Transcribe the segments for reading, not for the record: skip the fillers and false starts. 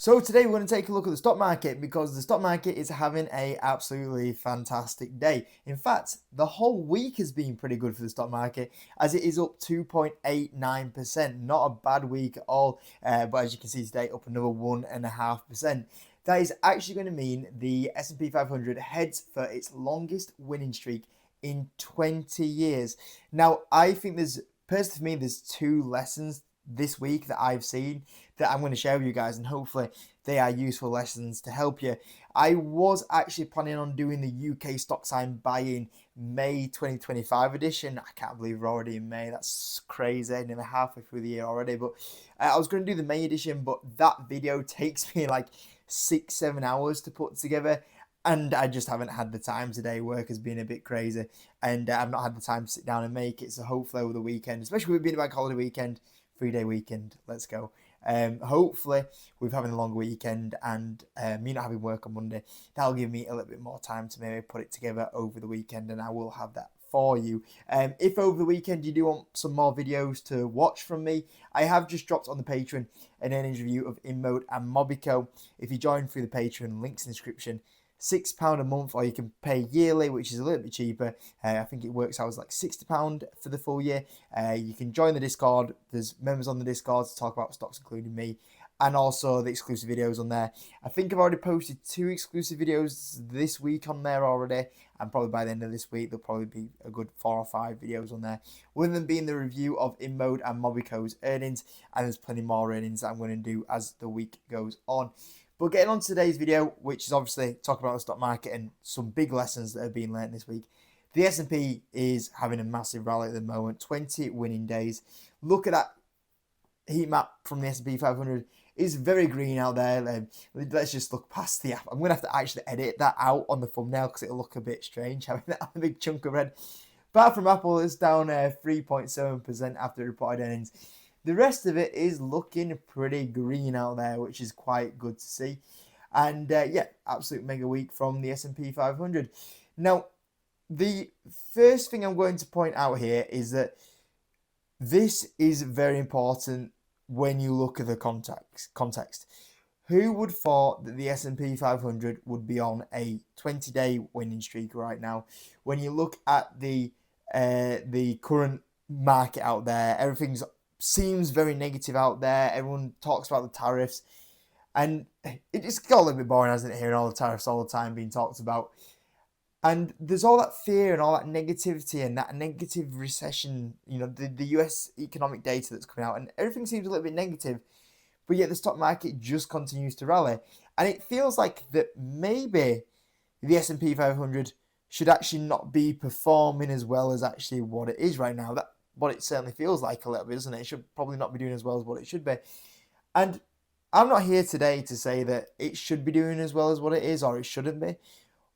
So today we're going to take a look at the stock market because the stock market is having a absolutely fantastic day. In fact, the whole week has been pretty good for the stock market as it is up 2.89%. Not a bad week at all, but as you can see today, up another 1.5%. That is actually going to mean the S&P 500 heads for its longest winning streak in 20 years. Now, I think personally for me, there's two lessons this week that I've seen that I'm going to share with you guys, and hopefully they are useful lessons to help you. I was actually planning on doing the UK stocks I'm buying May 2025 edition. I can't believe we're already in May. That's crazy. Nearly halfway through the year already. But I was going to do the May edition, but that video takes me like 6-7 hours to put together. And I just haven't had the time today. Work has been a bit crazy, and I've not had the time to sit down and make it. So hopefully over the weekend, especially with being a bank holiday weekend, 3-day weekend, let's go. Hopefully with having a longer weekend and me not having work on Monday, that'll give me a little bit more time to maybe put it together over the weekend, and I will have that for you. If over the weekend you do want some more videos to watch from me, I have just dropped on the Patreon an earnings review of InMode and Mobico. If you join through the Patreon, links in the description. £6 a month, or you can pay yearly, which is a little bit cheaper. I think it works out as like £60 for the full year. You can join the Discord. There's members on the Discord to talk about stocks, including me, and also the exclusive videos on there. I think I've already posted 2 exclusive videos this week on there already, and probably by the end of this week there'll probably be a good 4 or 5 videos on there, one of them being the review of InMode and Mobico's earnings, and there's plenty more earnings that I'm going to do as the week goes on. But getting on to today's video, which is obviously talking about the stock market and some big lessons that have been learned this week. The S&P is having a massive rally at the moment, 20 winning days. Look at that heat map from the S&P 500. It's very green out there. Let's just look past the app. I'm going to have to actually edit that out on the thumbnail because it'll look a bit strange having that a big chunk of red. Apart from Apple, it's down 3.7% after reported earnings. The rest of it is looking pretty green out there, which is quite good to see. And yeah, absolute mega week from the S&P 500. Now, the first thing I'm going to point out here is that this is very important when you look at the context. Who would thought that the S&P 500 would be on a 20-day winning streak right now? When you look at the current market out there, everything seems very negative out there. Everyone talks about the tariffs, and it just got a little bit boring, hasn't it, hearing all the tariffs all the time being talked about. And there's all that fear and all that negativity and that negative recession, the US economic data that's coming out, and everything seems a little bit negative, but yet the stock market just continues to rally. And it feels like that maybe the S&P 500 should actually not be performing as well as actually what it is right now. That's what it certainly feels like a little bit, isn't it? It should probably not be doing as well as what it should be. And I'm not here today to say that it should be doing as well as what it is or it shouldn't be.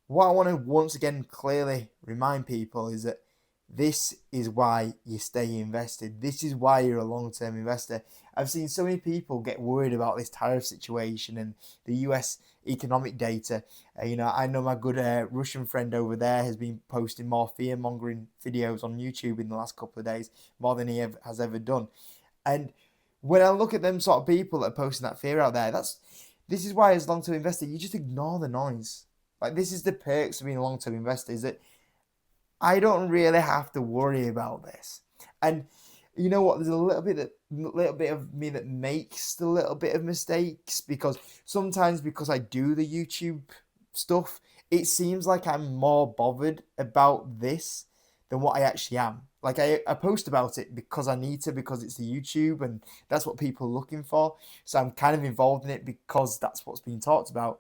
What I want to once again clearly remind people is that this is why you stay invested. This is why you're a long-term investor. I've seen so many people get worried about this tariff situation and the US economic data. I know my good Russian friend over there has been posting more fear-mongering videos on YouTube in the last couple of days, more than he has ever done. And when I look at them sort of people that are posting that fear out there, this is why as a long-term investor, you just ignore the noise. Like, this is the perks of being a long-term investor, is that I don't really have to worry about this. And you know what? There's a little bit of me that makes a little bit of mistakes, because sometimes because I do the YouTube stuff, it seems like I'm more bothered about this than what I actually am. Like, I post about it because I need to, because it's the YouTube and that's what people are looking for. So I'm kind of involved in it because that's what's being talked about.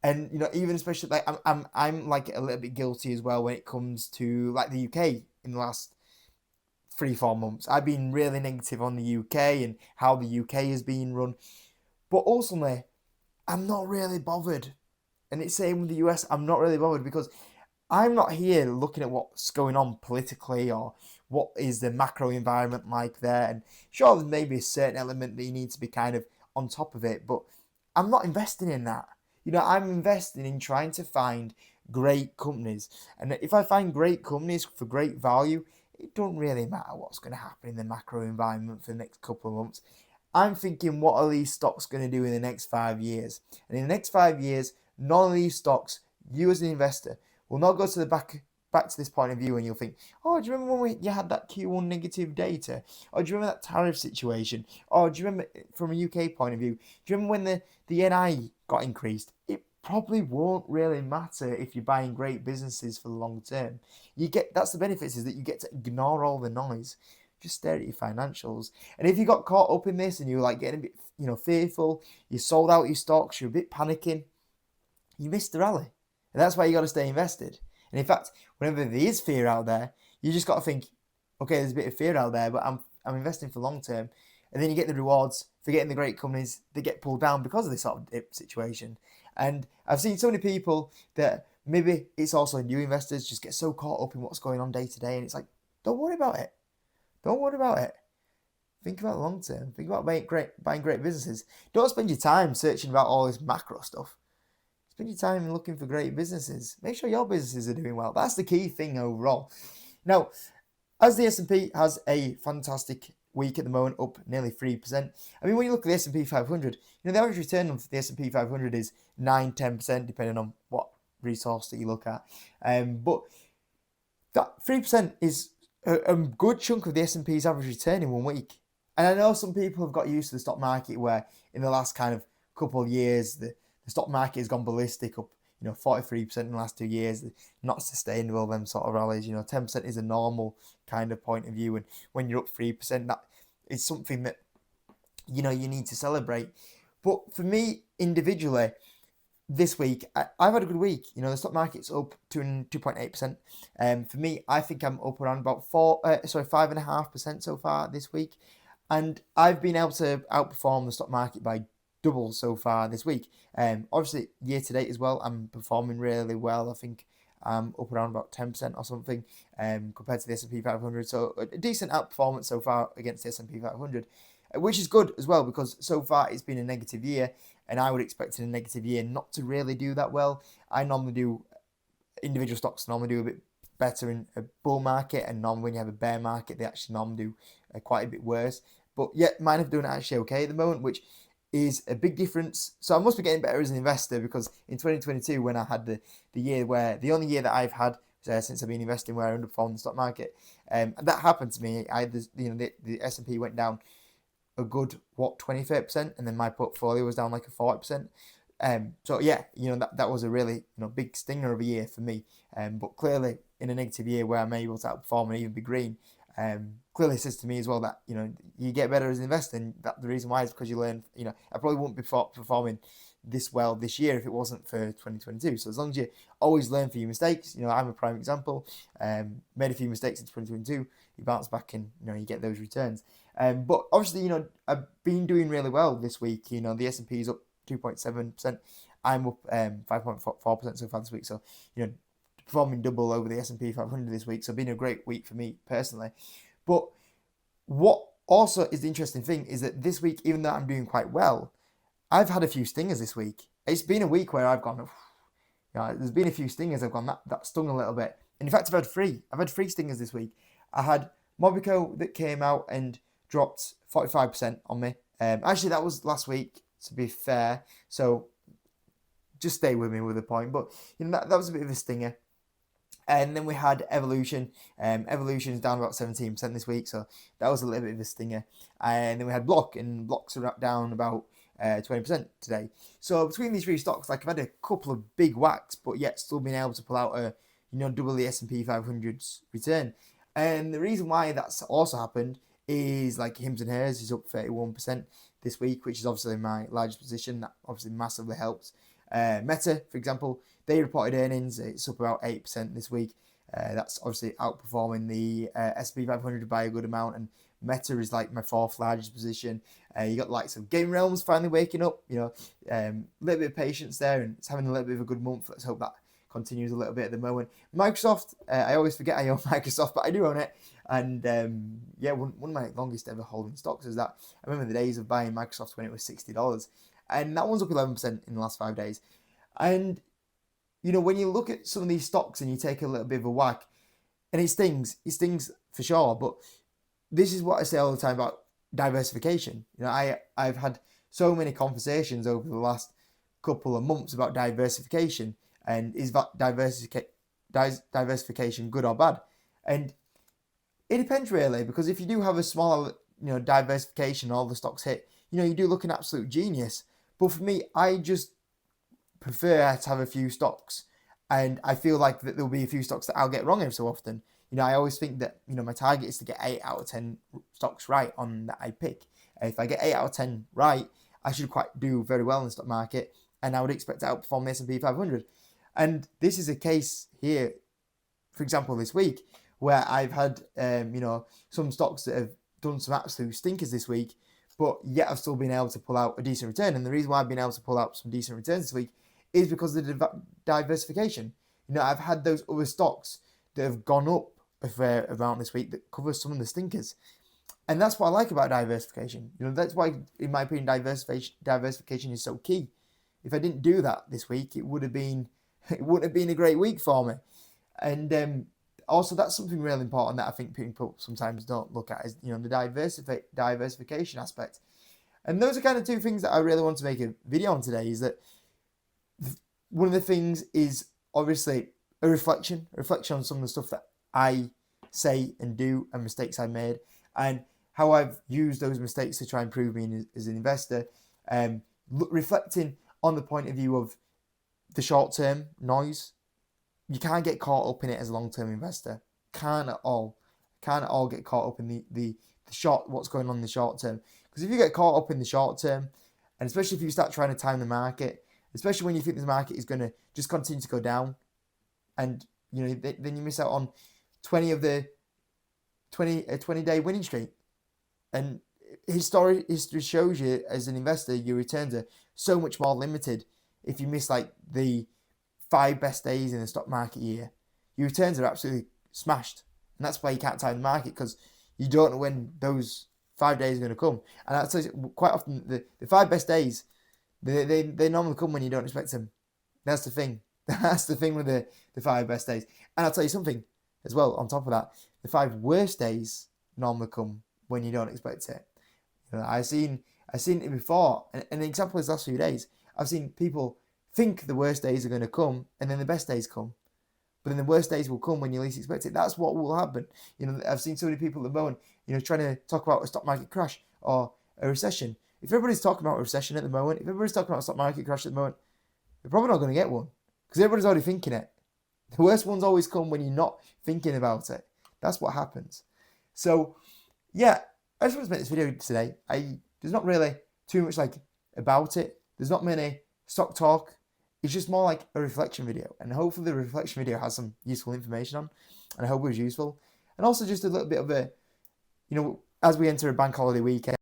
And even especially like I'm like a little bit guilty as well when it comes to like the UK in the last 3-4 months. I've been really negative on the UK and how the UK is being run, but ultimately I'm not really bothered. And it's same with the US. I'm not really bothered because I'm not here looking at what's going on politically or what is the macro environment like there. And sure, there's maybe a certain element that you need to be kind of on top of it, but I'm not investing in that. I'm investing in trying to find great companies. And if I find great companies for great value, it don't really matter what's going to happen in the macro environment for the next couple of months. I'm thinking, what are these stocks going to do in the next 5 years? And in the next 5 years, none of these stocks, you as an investor, will not go to the back to this point of view and you'll think, oh, do you remember when you had that Q1 negative data? Or do you remember that tariff situation? Or do you remember, from a UK point of view, do you remember when the NI got increased? It probably won't really matter if you're buying great businesses for the long term. That's the benefits, is that you get to ignore all the noise. Just stare at your financials. And if you got caught up in this and you were like getting a bit, fearful, you sold out your stocks, you're a bit panicking, you missed the rally. And that's why you got to stay invested. And in fact, whenever there is fear out there, you just got to think, okay, there's a bit of fear out there, but I'm investing for long term. And then you get the rewards for getting the great companies that get pulled down because of this sort of situation. And I've seen so many people that maybe it's also new investors just get so caught up in what's going on day to day. And it's like, don't worry about it. Don't worry about it. Think about long term. Think about buying great businesses. Don't spend your time searching about all this macro stuff. Spend your time looking for great businesses. Make sure your businesses are doing well. That's the key thing overall. Now, as the S&P has a fantastic week at the moment, up nearly 3%. I mean, when you look at the S&P 500, the average return of the S&P 500 is 9-10%, depending on what resource that you look at. But that 3% is a good chunk of the S&P's average return in 1 week. And I know some people have got used to the stock market where in the last kind of couple of years, the stock market has gone ballistic, up 43% in the last 2 years. Not sustainable, them sort of rallies. 10% is a normal kind of point of view, and when you're up 3%, that is something that you need to celebrate. But for me individually, this week I've had a good week. The stock market's up to 2.8%. For me, I think I'm up around about 5.5% so far this week, and I've been able to outperform the stock market by double so far this week. Obviously, year to date as well, I'm performing really well. I think I'm up around about 10% or something compared to the S&P 500. So a decent outperformance so far against the S&P 500, which is good as well, because so far it's been a negative year, and I would expect in a negative year not to really do that well. I normally do, individual stocks normally do a bit better in a bull market, and normally when you have a bear market, they actually normally do quite a bit worse. But yet mine are doing actually okay at the moment, which is a big difference. So I must be getting better as an investor, because in 2022, when I had the year where, the only year that I've had since I've been investing where I underperformed the stock market, that happened to me. I had this, the S&P went down a good 28%, and then my portfolio was down like a 40%. So yeah, that was a really big stinger of a year for me. But clearly in a negative year where I'm able to outperform and even be green, clearly says to me as well that you get better as an investor, and that the reason why is because you learn. I probably wouldn't be performing this well this year if it wasn't for 2022. So as long as you always learn from your mistakes, I'm a prime example. Made a few mistakes in 2022, you bounce back and you get those returns. But obviously I've been doing really well this week. The S&P is up 2.7%. I'm up 5.4% so far this week. So performing double over the S&P 500 this week. So been a great week for me personally. But what also is the interesting thing is that this week, even though I'm doing quite well, I've had a few stingers this week. It's been a week where I've gone, there's been a few stingers I've gone, that stung a little bit. And in fact, I've had three stingers this week. I had Mobico that came out and dropped 45% on me. Actually, that was last week, to be fair. So just stay with me with the point. But that was a bit of a stinger. And then we had Evolution. Evolution is down about 17% this week, so that was a little bit of a stinger. And then we had Block, and Blocks are down about 20% today. So between these three stocks, I've had a couple of big whacks, but yet still being able to pull out a double the S&P 500's return. And the reason why that's also happened is like Hims and Hers is up 31% this week, which is obviously my largest position. That obviously massively helps. Meta, for example, they reported earnings. It's up about 8% this week. That's obviously outperforming the S&P 500 by a good amount. And Meta is like my fourth largest position. You got the likes of Game Realms finally waking up. A little bit of patience there, and it's having a little bit of a good month. Let's hope that continues a little bit at the moment. Microsoft, I always forget I own Microsoft, but I do own it. And one of my longest ever holding stocks is that. I remember the days of buying Microsoft when it was $60. And that one's up 11% in the last 5 days. And, when you look at some of these stocks and you take a little bit of a whack, and it stings for sure. But this is what I say all the time about diversification. I've had so many conversations over the last couple of months about diversification, and is that diversification good or bad? And it depends really, because if you do have a smaller, diversification, all the stocks hit, you do look an absolute genius. But for me, I just prefer to have a few stocks, and I feel like that there'll be a few stocks that I'll get wrong every so often. I always think that my target is to get 8 out of 10 stocks right on that I pick. If I get 8 out of 10 right, I should quite do very well in the stock market, and I would expect to outperform the S&P 500. And this is a case here, for example, this week, where I've had some stocks that have done some absolute stinkers this week, but yet I've still been able to pull out a decent return. And the reason why I've been able to pull out some decent returns this week is because of the diversification. I've had those other stocks that have gone up a fair amount this week that cover some of the stinkers. And that's what I like about diversification. That's why, in my opinion, diversification is so key. If I didn't do that this week, it wouldn't have been a great week for me. And also, that's something really important that I think people sometimes don't look at, is the diversification aspect. And those are kind of two things that I really want to make a video on today. Is that one of the things is obviously a reflection on some of the stuff that I say and do, and mistakes I made, and how I've used those mistakes to try and improve me as an investor. Reflecting on the point of view of the short-term noise. You can't get caught up in it as a long-term investor. Can't at all get caught up in the short, what's going on in the short term. Because if you get caught up in the short term, and especially if you start trying to time the market, especially when you think the market is going to just continue to go down, and then you miss out on 20-day winning streak. And history shows you, as an investor, your returns are so much more limited if you miss like the 5 best days in the stock market year. Your returns are absolutely smashed, and that's why you can't time the market, because you don't know when those 5 days are going to come. And I'd say quite often the 5 best days, they normally come when you don't expect them. That's the thing. That's the thing with the 5 best days. And I'll tell you something as well on top of that. The 5 worst days normally come when you don't expect it. I've seen it before. An example is the last few days. I've seen people think the worst days are going to come, and then the best days come. But then the worst days will come when you least expect it. That's what will happen. I've seen so many people at the moment, trying to talk about a stock market crash or a recession. If everybody's talking about a recession at the moment, if everybody's talking about a stock market crash at the moment, they're probably not going to get one, because everybody's already thinking it. The worst ones always come when you're not thinking about it. That's what happens. So, yeah, I just want to make this video today. There's not really too much about it. There's not many stock talk. It's just more like a reflection video, and hopefully the reflection video has some useful information on, and I hope it was useful. And also just a little bit of a, as we enter a bank holiday weekend,